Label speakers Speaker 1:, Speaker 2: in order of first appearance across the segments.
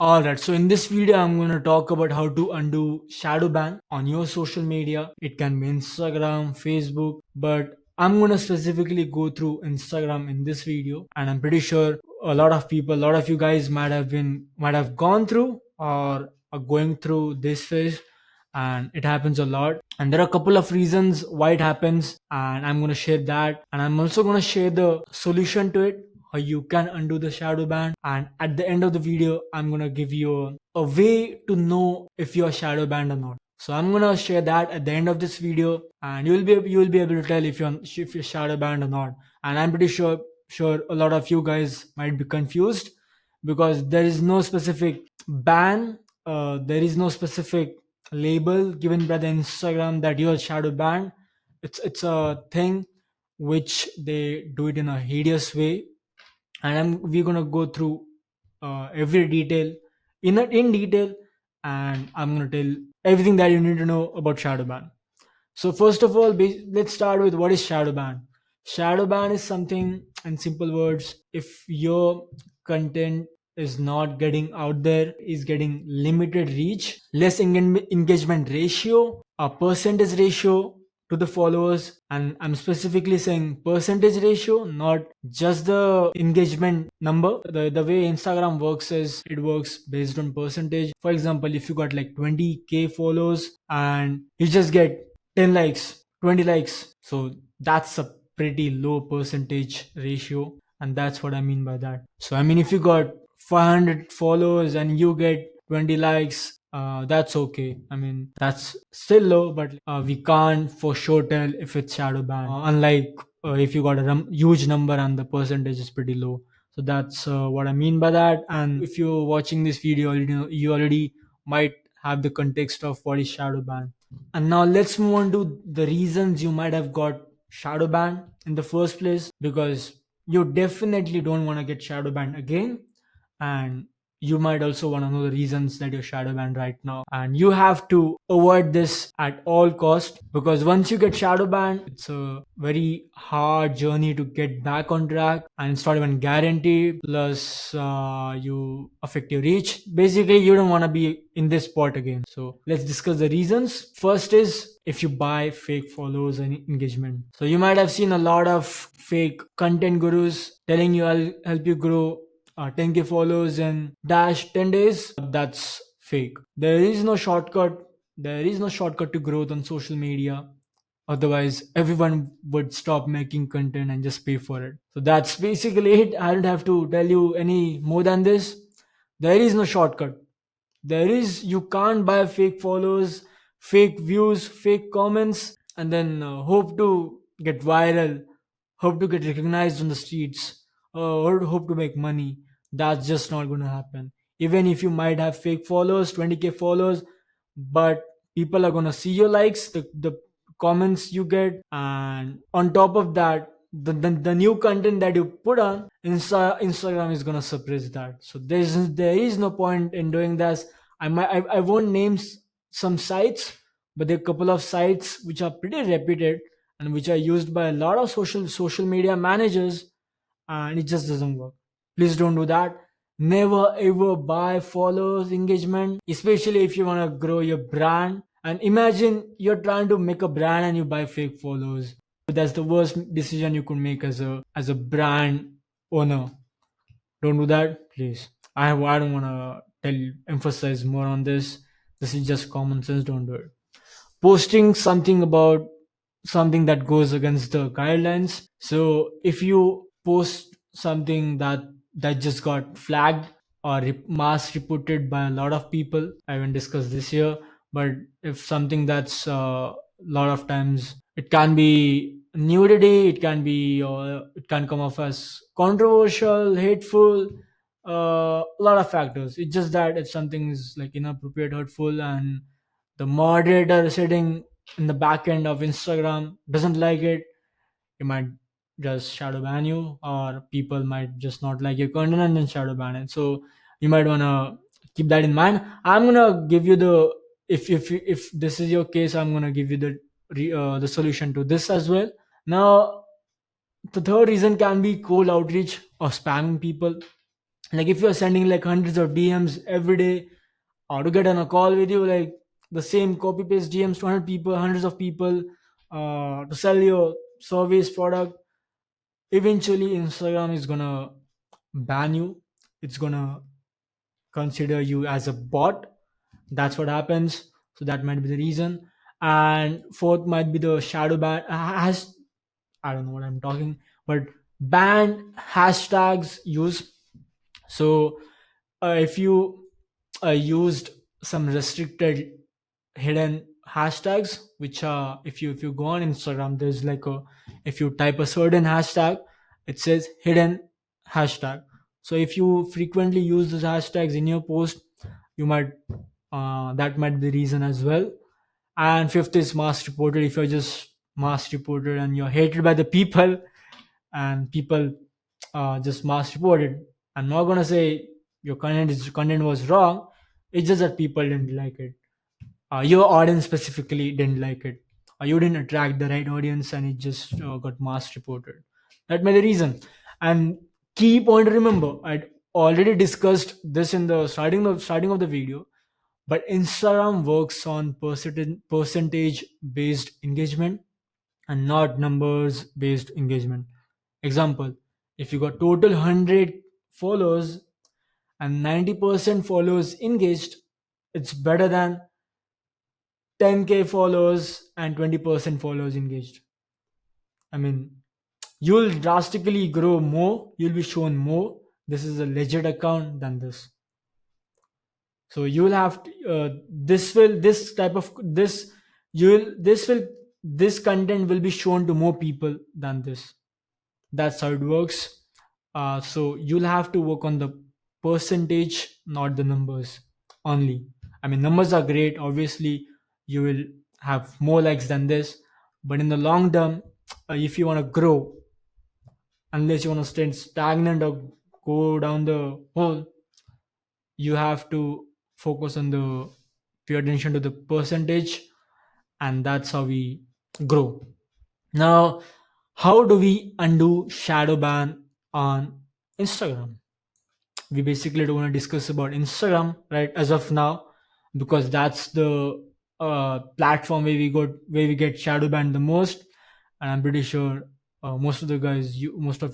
Speaker 1: Alright, so in this video, I'm going to talk about how to undo shadow ban on your social media. It can be Instagram, Facebook, but I'm going to specifically go through Instagram in this video. And I'm pretty sure a lot of people, a lot of you guys might have gone through or are going through this phase. And it happens a lot. And there are a couple of reasons why it happens. And I'm going to share that. And I'm also going to share the solution to it, how you can undo the shadow ban. And at the end of the video, I'm gonna give you a way to know if you're shadow banned or not. So I'm gonna share that at the end of this video, and you will be able to tell if you're shadow banned or not. And I'm pretty sure a lot of you guys might be confused because there is no specific ban, there is no specific label given by the Instagram that you're shadow banned. It's a thing which they do it in a hideous way, and we're gonna go through every detail in detail, and I'm gonna tell everything that you need to know about Shadowban. So first of all, let's start with what is Shadowban. Shadowban is something, in simple words, if your content is not getting out there, is getting limited reach, less engagement ratio, a percentage ratio to the followers, and I'm specifically saying percentage ratio, not just the engagement number. The way Instagram works is it works based on percentage. For example, if you got like 20k followers and you just get 10 likes, 20 likes, so that's a pretty low percentage ratio, and that's what I mean by that. So I mean, if you got 500 followers and you get 20 likes, that's okay. I mean, that's still low, but we can't for sure tell if it's shadow ban. Unlike if you got a huge number and the percentage is pretty low. So that's what I mean by that. And if you're watching this video, you already might have the context of what is shadow ban. And now let's move on to the reasons you might have got shadow banned in the first place, because you definitely don't want to get shadow banned again. And you might also want to know the reasons that you're shadow banned right now, and you have to avoid this at all cost, because once you get shadow banned, it's a very hard journey to get back on track, and it's not even guaranteed. Plus you affect your reach. Basically, you don't want to be in this spot again. So let's discuss the reasons. First is if you buy fake followers and engagement. So you might have seen a lot of fake content gurus telling you, I'll help you grow 10k followers in dash 10 days. That's fake. There is no shortcut. There is no shortcut to growth on social media. Otherwise, everyone would stop making content and just pay for it. So that's basically it. I don't have to tell you any more than this. There is no shortcut. You can't buy fake followers, fake views, fake comments, and then hope to get viral, hope to get recognized on the streets, or hope to make money. That's just not going to happen. Even if you might have fake followers, 20k followers, but people are going to see your likes, the comments you get, and on top of that, the new content that you put on Instagram is going to suppress that. So there is no point in doing this. I won't name some sites, but there are a couple of sites which are pretty reputed and which are used by a lot of social media managers, and it just doesn't work. Please don't do that. Never ever buy followers engagement, especially if you want to grow your brand. And imagine you're trying to make a brand and you buy fake followers. That's the worst decision you could make as a brand owner. Don't do that, please. I don't want to emphasize more on this. This is just common sense. Don't do it. Posting something about something that goes against the guidelines. So if you post something that just got flagged or mass reported by a lot of people, I haven't discussed this here, but if something that's a lot of times, it can be nudity, it can be, or it can come off as controversial, hateful, a lot of factors. It's just that if something is like inappropriate, hurtful, and the moderator sitting in the back end of Instagram doesn't like it, you might just shadow ban you, or people might just not like your content and then shadow ban it. So you might wanna keep that in mind. I'm gonna give you the, if this is your case, I'm gonna give you the solution to this as well. Now, the third reason can be cold outreach or spamming people. Like if you're sending like hundreds of DMs every day, or to get on a call with you, like the same copy paste DMs to 100 people, hundreds of people, to sell your service product, eventually Instagram is gonna ban you. It's gonna consider you as a bot. That's what happens. So that might be the reason. And fourth might be the shadow ban has, I don't know what I'm talking, but ban hashtags use. So if you used some restricted hidden hashtags, which are, if you go on Instagram, there's like a, if you type a certain hashtag, it says hidden hashtag. So if you frequently use those hashtags in your post, you might, that might be the reason as well. And fifth is mass reported. If you're just mass reported and you're hated by the people, and people just mass reported, I'm not gonna say your content was wrong. It's just that people didn't like it. Your audience specifically didn't like it. You didn't attract the right audience, and it just got mass reported. That may be the reason. And key point to remember, I already discussed this in the starting of the video, but Instagram works on percentage based engagement and not numbers based engagement. Example, if you got total 100 followers and 90% followers engaged, it's better than 10k followers and 20% followers engaged. I mean, you'll drastically grow more, you'll be shown more. This is a legit account than this. So you'll have to, this will this type of this you'll this will this content will be shown to more people than this. That's how it works. So you'll have to work on the percentage, not the numbers only. I mean, numbers are great. Obviously, you will have more likes than this, but in the long term, if you want to grow, unless you want to stay stagnant or go down the hole, you have to focus on the pay attention to the percentage, and that's how we grow. Now, how do we undo shadow ban on Instagram? We basically don't want to discuss about Instagram right as of now, because that's the platform where we get shadow banned the most, and I'm pretty sure most of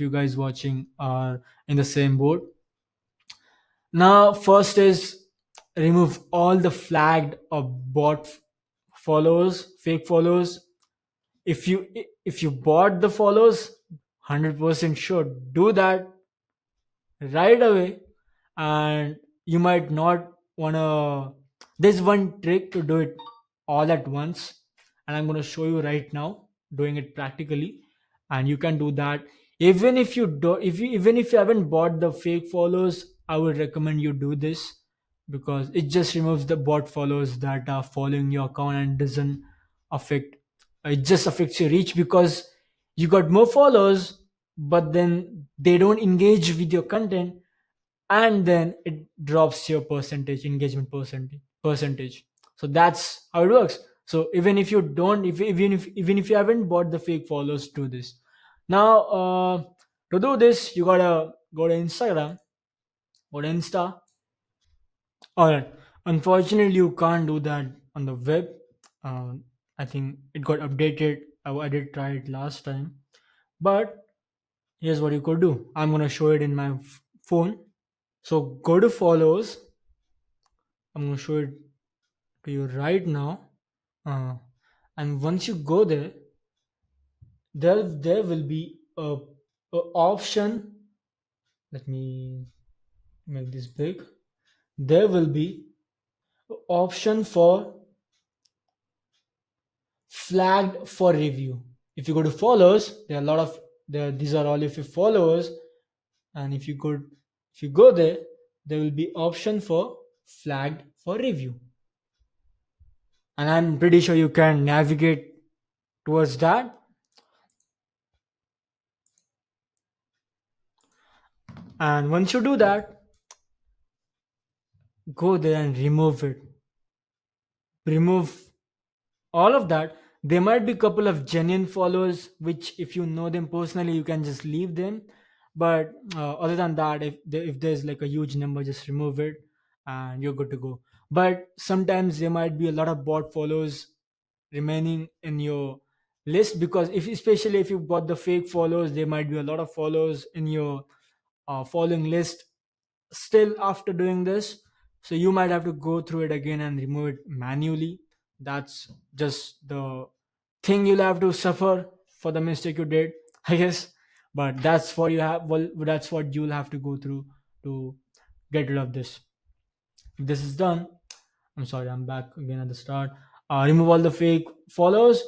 Speaker 1: you guys watching are in the same boat. Now, first is remove all the flagged or bot followers, fake followers. If you bought the followers, 100% sure do that right away. And you might not want to, there's one trick to do it all at once, and I'm going to show you right now doing it practically. And you can do that even if you do even if you haven't bought the fake followers. I would recommend you do this, because it just removes the bot followers that are following your account and doesn't affect, it just affects your reach, because you got more followers, but then they don't engage with your content, and then it drops your percentage, engagement percentage. So that's how it works. So even if you don't, if even if you haven't bought the fake followers, do this now. To do this, you gotta go to Instagram, go to Insta. All right, unfortunately you can't do that on the web. uh, I think it got updated. I did try it last time, but here's what you could do. I'm gonna show it in my phone. So go to follows. I'm going to show it to you right now. Uh, and once you go there, there will be a option. Let me make this big. There will be a option for flagged for review. If you go to followers, there are a lot of there. These are all of your followers, and if you go there, there will be option for flagged for review. And I'm pretty sure you can navigate towards that. And once you do that, go there and remove it. Remove all of that. There might be a couple of genuine followers, which if you know them personally, you can just leave them. But other than that, if there's like a huge number, just remove it and you're good to go. But sometimes there might be a lot of bot follows remaining in your list, because if especially if you've got the fake follows, there might be a lot of follows in your following list still after doing this. So you might have to go through it again and remove it manually. That's just the thing you'll have to suffer for the mistake you did, I guess. But that's what you have, well, that's what you'll have to go through to get rid of this. If this is done, I'm sorry, I'm back again at the start. Remove all the fake follows.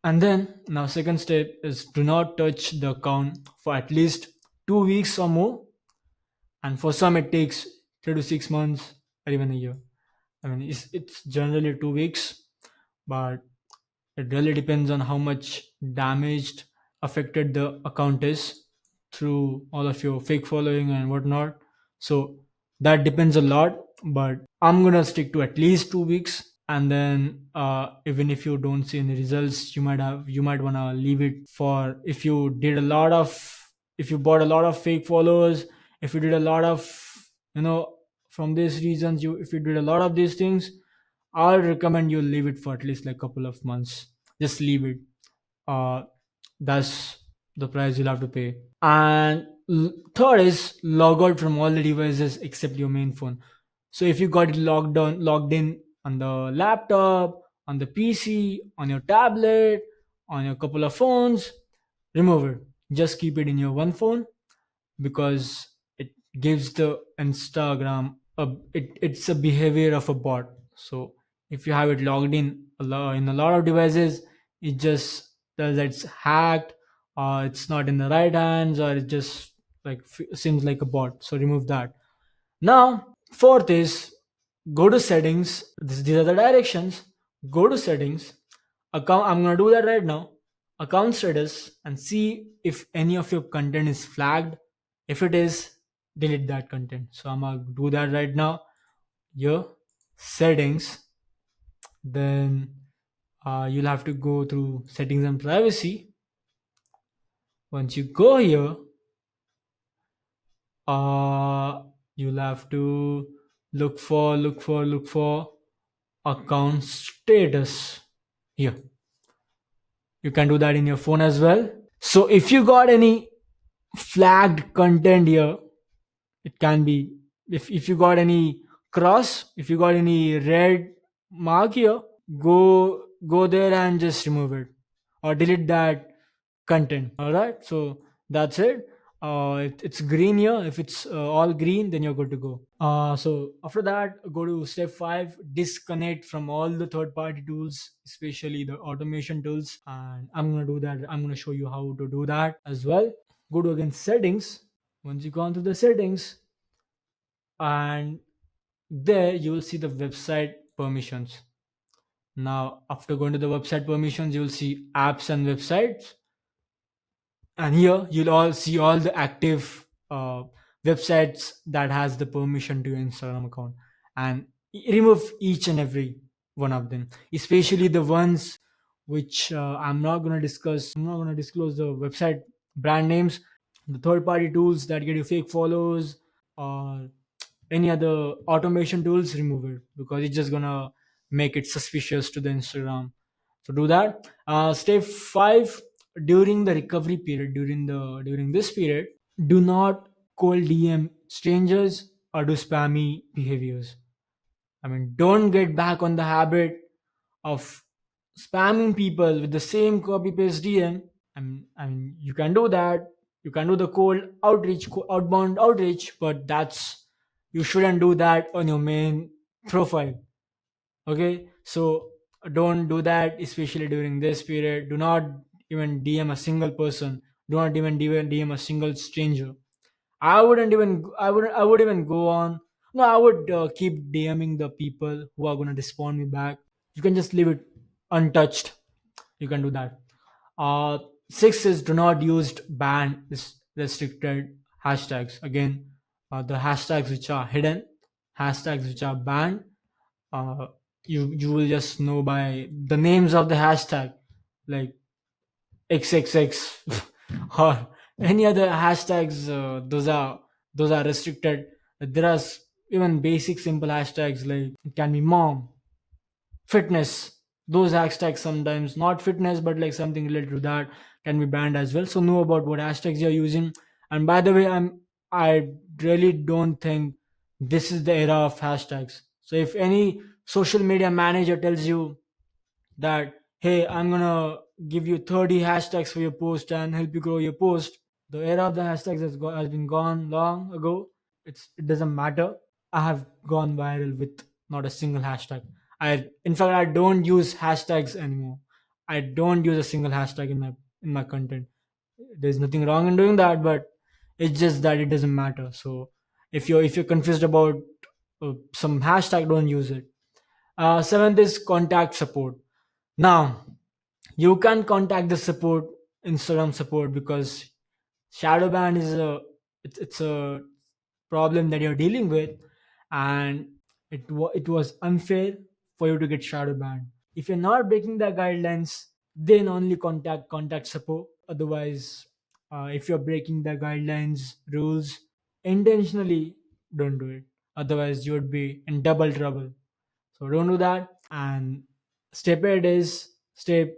Speaker 1: And then now second step is do not touch the account for at least 2 weeks or more. And for some it takes 3 to 6 months or even a year. I mean, it's generally 2 weeks, but it really depends on how much damaged, affected the account is through all of your fake following and whatnot. So that depends a lot, but I'm gonna stick to at least 2 weeks. And then even if you don't see any results, you might wanna leave it for, if you did a lot of, if you bought a lot of fake followers, if you did a lot of, you know, from these reasons, you if you did a lot of these things, I'll recommend you leave it for at least like couple of months. Just leave it. Uh, that's the price you'll have to pay. And third is log out from all the devices except your main phone. So if you got it logged in on the laptop, on the PC, on your tablet, on your couple of phones, remove it. Just keep it in your one phone, because it gives the Instagram it's a behavior of a bot. So if you have it logged in in a lot of devices, it just does that, it's hacked, or it's not in the right hands, or it just like seems like a bot. So remove that. Now fourth is go to settings. These are the directions. Go to settings, account. I'm gonna do that right now. Account status, and see if any of your content is flagged. If it is, delete that content. So I'm gonna do that right now. Here, settings. Then you'll have to go through settings and privacy. Once you go here, uh, you'll have to look for account status here. You can do that in your phone as well. So if you got any flagged content here, it can be, if you got any cross, if you got any red mark here, go there and just remove it or delete that content. All right, so that's it. It's green here. If it's all green, then you're good to go. So after that, go to step 5, disconnect from all the third party tools, especially the automation tools. And I'm gonna do that. I'm gonna show you how to do that as well. Go to again settings. Once you go into the settings, and there you will see the website permissions. Now after going to the website permissions, you will see apps and websites, and here you'll all see all the active websites that has the permission to your Instagram account, and remove each and every one of them, especially the ones which I'm not going to discuss. I'm not going to disclose the website brand names. The third party tools that get you fake follows, or any other automation tools, remove it, because it's just gonna make it suspicious to the Instagram. So do that. Step 5, during the recovery period, during this period, do not cold DM strangers or do spammy behaviors. I mean, don't get back on the habit of spamming people with the same copy paste DM. I mean, you can do that. You can do the cold outreach, outbound outreach, but that's, you shouldn't do that on your main profile. Okay, so don't do that, especially during this period. Do not even DM a single person. Do not even DM a single stranger. I would even go on. No, I would keep DMing the people who are gonna respond me back. You can just leave it untouched. You can do that. uh 6 is do not use banned restricted hashtags. Again, the hashtags which are hidden, hashtags which are banned, uh you will just know by the names of the hashtag, like XXX or Any other hashtags, those are restricted. There are even basic simple hashtags like it can be mom, fitness. Those hashtags sometimes not fitness but like something related to that can be banned as well. So know about what hashtags you're using. And by the way, I really don't think this is the era of hashtags. So if any social media manager tells you that, hey, I'm gonna give you 30 hashtags for your post and help you grow your post, the era of the hashtags has been gone long ago. It doesn't matter. I have gone viral with not a single hashtag. In fact, I don't use hashtags anymore. I don't use a single hashtag in my content. There's nothing wrong in doing that, but it's just that it doesn't matter. So if you're confused about some hashtag, don't use it. Seventh is contact support. Now you can contact the support, Instagram support, because Shadowband is it's a problem that you're dealing with, and it was unfair for you to get shadow banned. If you're not breaking the guidelines, then only contact support. Otherwise, if you're breaking the guidelines rules intentionally, don't do it. Otherwise, you would be in double trouble. So don't do that. And step 8 is step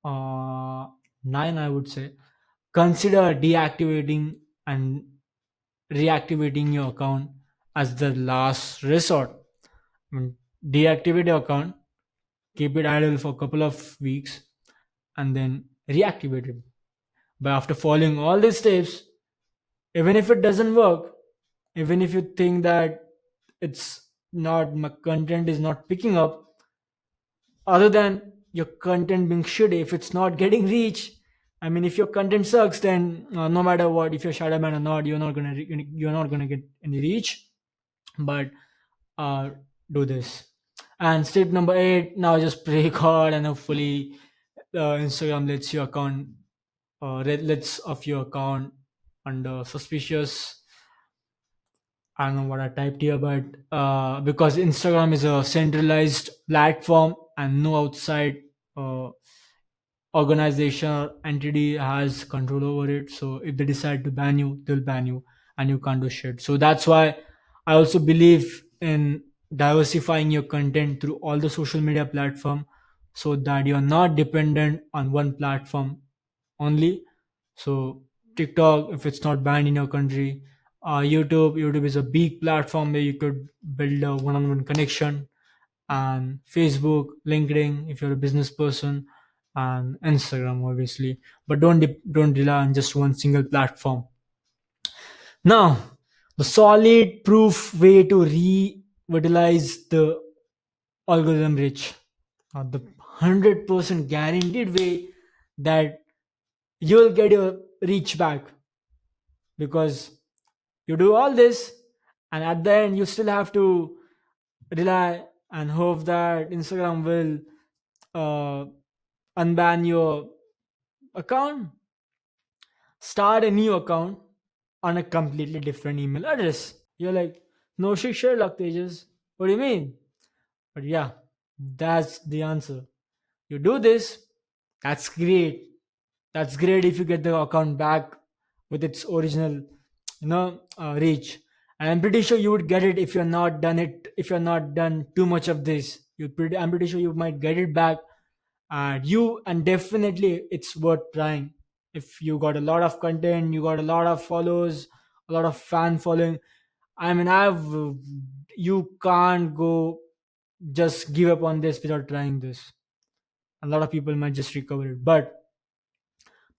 Speaker 1: uh, 9, I would say. Consider deactivating and reactivating your account as the last resort. I mean, deactivate your account, keep it idle for a couple of weeks, and then reactivate it. But after following all these steps, even if it doesn't work, even if you think that it's not my content is not picking up, other than your content being shitty, if it's not getting reach, I mean, if your content sucks, then no matter what, if you're shadowman or not, you're not gonna get any reach. But uh, do this. And step number 8, now just pray God and hopefully Instagram lets your account lets of your account under suspicious. I don't know what I typed here, but because Instagram is a centralized platform and no outside uh, organization or entity has control over it. So if they decide to ban you, they'll ban you and you can't do shit. So that's why I also believe in diversifying your content through all the social media platform so that you're not dependent on one platform only. So TikTok, if it's not banned in your country, YouTube is a big platform where you could build a one-on-one connection, and Facebook, LinkedIn if you're a business person, and Instagram obviously. But don't rely on just one single platform. Now, the solid proof way to revitalize the algorithm reach, the 100% guaranteed way that you'll get your reach back, because you do all this and at the end you still have to rely and hope that Instagram will uh, unban your account. Start a new account on a completely different email address. You're like, no shit, Sherlock Tejas. What do you mean? But yeah, that's the answer. You do this, that's great. That's great if you get the account back with its original, reach. And I'm pretty sure you would get it if you're not done it. If you're not done too much of this, I'm pretty sure you might get it back. And definitely it's worth trying. If you got a lot of content, you got a lot of followers, a lot of fan following. I mean, I've you can't go just give up on this without trying this. A lot of people might just recover it, but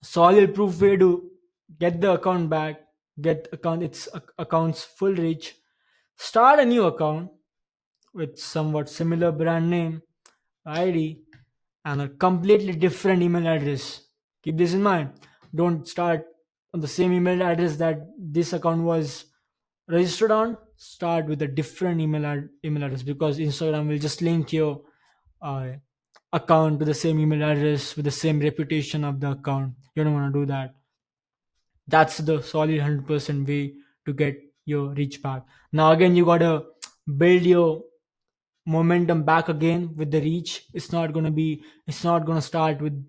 Speaker 1: solid proof way to get the account back, get account's full reach, start a new account with somewhat similar brand name, ID, and a completely different email address. Keep this in mind. Don't start on the same email address that this account was registered on. Start with a different email address, because Instagram will just link your uh, account to the same email address with the same reputation of the account. You don't want to do that. That's the solid 100% way to get your reach back. Now again, you gotta build your momentum back again with the reach. It's not gonna start with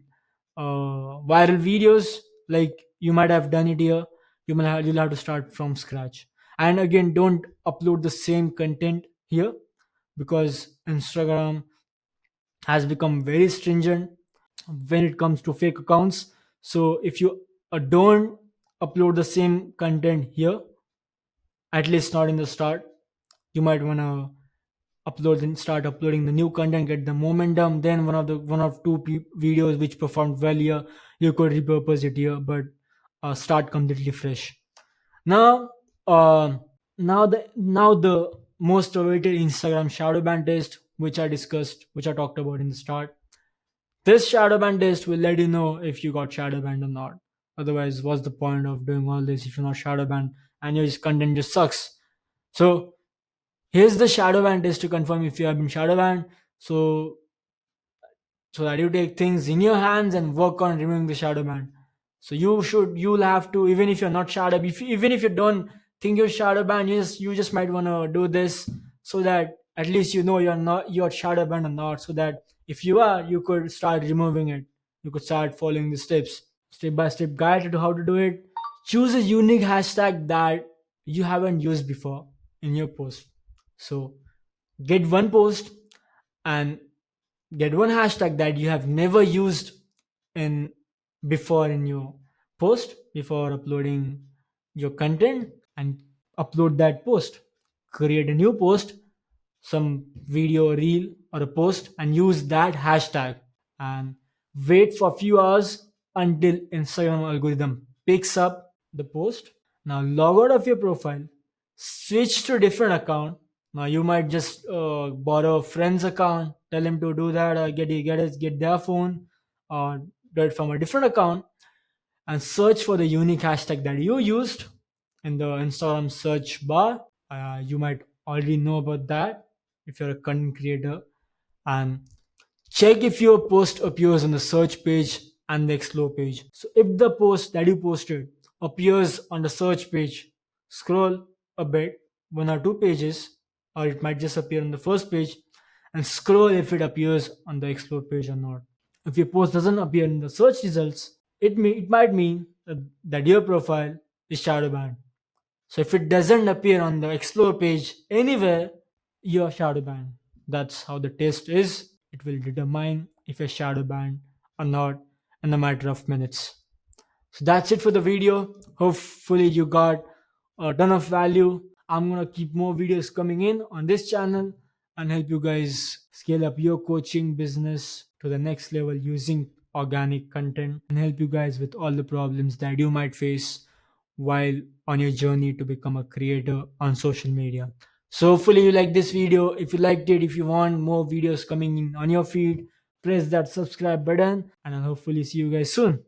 Speaker 1: viral videos like you might have done it here, you'll have to start from scratch. And again, don't upload the same content here, because Instagram has become very stringent when it comes to fake accounts. So if you don't upload the same content here, at least not in the start, you might want to upload and start uploading the new content, get the momentum. Then one of two videos which performed well here, you could repurpose it here, but start completely fresh. Now, now the most awaited Instagram shadow ban test, which I discussed, which I talked about in the start. This shadow ban test will let you know if you got shadow banned or not. Otherwise, what's the point of doing all this if you're not shadow banned and your content just sucks? So here's the shadow ban test to confirm if you have been shadow banned. So so that you take things in your hands and work on removing the shadow ban. So you'll have to, even if you're not shadow, even if you don't think you're shadow banned, you just might want to do this, so that at least you know you're shadow banned or not. So that if you are, you could start removing it. You could start following the steps, step by step guide to how to do it. Choose a unique hashtag that you haven't used before in your post. So get one post and get one hashtag that you have never used in before in your post before uploading your content, and upload that post. Create a new post, some video, reel, or a post, and use that hashtag, and wait for a few hours until Instagram algorithm picks up the post. Now log out of your profile, switch to a different account. Now you might just borrow a friend's account, tell him to do that, or get their phone, or do it from a different account, and search for the unique hashtag that you used in the Instagram search bar. You might already know about that if you're a content creator. And check if your post appears on the search page and the explore page. So if the post that you posted appears on the search page, scroll a bit, one or two pages, or it might just appear on the first page, and scroll if it appears on the explore page or not. If your post doesn't appear in the search results, it might mean that your profile is shadow banned. So if it doesn't appear on the explore page anywhere, you're shadow banned. That's how the test is. It will determine if you're shadow banned or not in a matter of minutes. So that's it for the video. Hopefully you got a ton of value. I'm gonna keep more videos coming in on this channel and help you guys scale up your coaching business to the next level using organic content, and help you guys with all the problems that you might face while on your journey to become a creator on social media. So hopefully you like this video. If you liked it, if you want more videos coming in on your feed, press that subscribe button, and I'll hopefully see you guys soon.